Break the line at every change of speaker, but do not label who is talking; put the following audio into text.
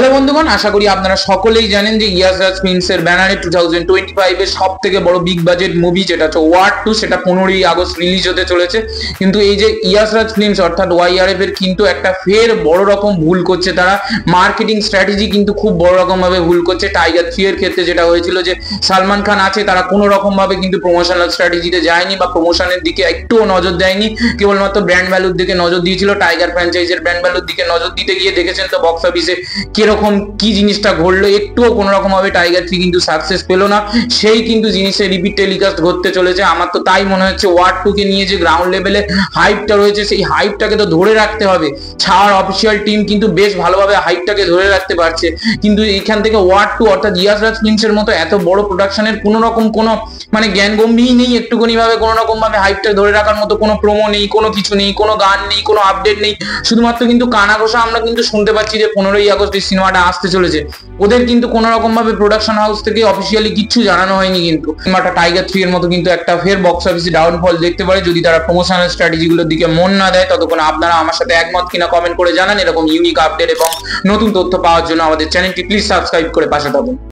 Hello বন্ধুগণ, আশা করি আপনারা সকলেই জানেন যে ইয়াস রাজ ফিল্মসের ব্যানারে 2025 এর সব থেকে বড় বিগ বাজেট মুভি যেটা হচ্ছে ওয়ার 2 সেটা 15ই আগস্ট রিলিজ হতে চলেছে। কিন্তু এই যে ইয়াস রাজ ফিল্মস অর্থাৎ ওয়াইআরএফ এর কিন্তু একটা ফের বড় রকম ভুল করছে। তারা মার্কেটিং স্ট্র্যাটেজি কিন্তু খুব বড় রকম ভাবে ভুল করছে। টাইগার 3 এর ক্ষেত্রে যেটা হয়েছিল যে সালমান খান আছে, তারা কোনো রকম ভাবে কিন্তু প্রমোশনাল স্ট্র্যাটেজিতে যায়নি বা প্রমোশনের দিকে একটুও নজর দেয়নি, কেবলমাত্র ব্র্যান্ড ভ্যালুর দিকে নজর দিয়েছিল। টাইগার ফ্র্যাঞ্চাইজের ব্র্যান্ড ভ্যালুর দিকে নজর দিতে গিয়ে দেখেছেন তো বক্স অফিসে কিরকম কি জিনিসটা ঘটলো। একটুও কোনো রকম ভাবে টাইগার 3 কিন্তু সাকসেস পেলো না। সেই কিন্তু জিনিসের রিপিট টেলিকাস্ট ঘটতে চলেছে। আমার তো তাই মনে হচ্ছে ওয়ার 2 কে নিয়ে যে গ্রাউন্ড লেভেলে হাইপটা রয়েছে, সেই হাইপটাকে তো ধরে রাখতে হবে। ছাড় অফিসিয়াল টিম কিন্তু বেশ ভালোভাবে হাইপটাকে ধরে রাখতে পারছে, কিন্তু এখান থেকে ওয়ার 2 অর্থাৎ ইয়াস রাজ ফিল্মস এর মতো এত বড় প্রোডাকশনের কোনো রকম কোনো মানে জ্ঞান গম্ভীর নেই। একটুখানি ভাবে কোনো রকম ভাবে হাইপটা ধরে রাখার মতো কোনো প্রোমো নেই, কোনো কিছু নেই, কোনো গান নেই, কোনো আপডেট নেই। শুধুমাত্র কিন্তু কানাঘোষা আমরা কিন্তু শুনতে পাচ্ছি যে 15ই আগস্ট এই সিনেমাটা আসতে চলেছে। ওদের কিন্তু কোন রকম ভাবে প্রোডাকশন হাউস থেকে অফিসিয়ালি কিচ্ছু জানানো হয়নি। কিন্তু সিনেমাটা টাইগার 3 এর মতো কিন্তু একটা ফের বক্স অফিসে ডাউনফল দেখতে পারে যদি তারা প্রমোশনাল স্ট্র্যাটেজি গুলোর দিকে মন না দেয়। ততক্ষণ আপনারা আমার সাথে একমত কিনা কমেন্ট করে জানান। এরকম ইউনিক আপডেট এবং নতুন তথ্য পাওয়ার জন্য আমাদের চ্যানেলটি প্লিজ সাবস্ক্রাইব করে পাশে থাকুন।